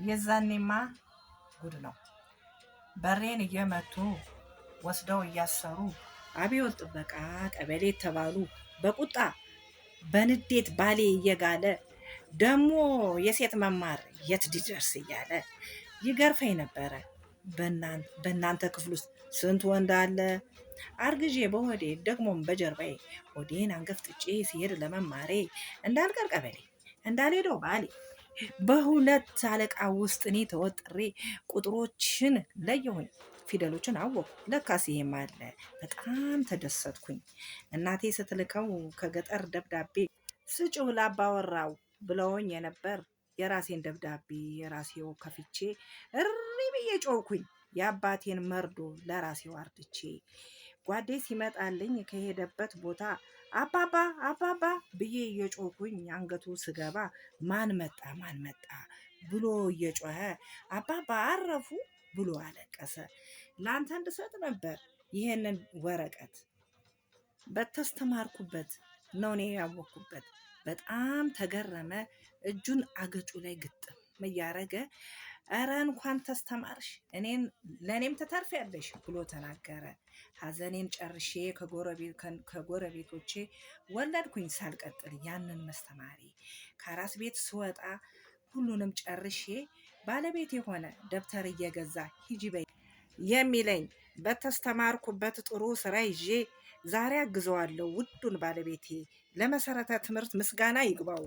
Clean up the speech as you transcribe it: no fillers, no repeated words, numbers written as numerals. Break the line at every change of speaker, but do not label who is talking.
የዛኔማ ጉድ ነው። በሬን እየመቱ ወስደው እያሰሩ አብዮት ጥበቃ ቀበሌ ተባሉ። በቁጣ በንዴት ባሌ እየጋለ ደሞ የሴት መማር የት ሊደርስ እያለ ይገርፈኝ ነበረ። በእናንተ ክፍል ውስጥ ስንት ወንድ አለ? አርግዤ በሆዴ ደግሞም በጀርባዬ ሆዴን አንገፍጥጬ ሲሄድ ለመማሬ እንዳልቀር ቀበሌ እንዳልሄደው ባሌ በሁለት አለቃ ውስጥ እኔ ተወጥሬ ቁጥሮችን ለየሁኝ፣ ፊደሎችን አወኩ። ለካስ ይሄም አለ። በጣም ተደሰትኩኝ። እናቴ ስትልከው ከገጠር ደብዳቤ ስጭው ላባወራው ብለውኝ የነበር የራሴን ደብዳቤ የራሴው ከፍቼ እሪ ብዬ ጮኩኝ። የአባቴን መርዶ ለራሴው አርድቼ ጓዴ ሲመጣልኝ ከሄደበት ቦታ አባባ አባባ ብዬ እየጮኩኝ አንገቱ ስገባ ማን መጣ ብሎ እየጮኸ አባባ አረፉ ብሎ አለቀሰ። ላንተ እንድሰጥ ነበር ይሄንን ወረቀት በተስተማርኩበት ነው እኔ ያወቅኩበት። በጣም ተገረመ። እጁን አገጩ ላይ ግጥም እያረገ ኧረ እንኳን ተስተማርሽ ለእኔም ትተርፊያለሽ ብሎ ተናገረ። ሀዘኔን ጨርሼ ከጎረቤቶቼ ወለድኩኝ ሳልቀጥል ያንን መስተማሪ። ከአራስ ቤት ስወጣ ሁሉንም ጨርሼ ባለቤት የሆነ ደብተር እየገዛ ሂጂ በይ የሚለኝ በተስተማርኩበት ጥሩ ስራ ይዤ ዛሬ አግዘዋለሁ ውዱን ባለቤቴ። ለመሰረተ ትምህርት ምስጋና ይግባው።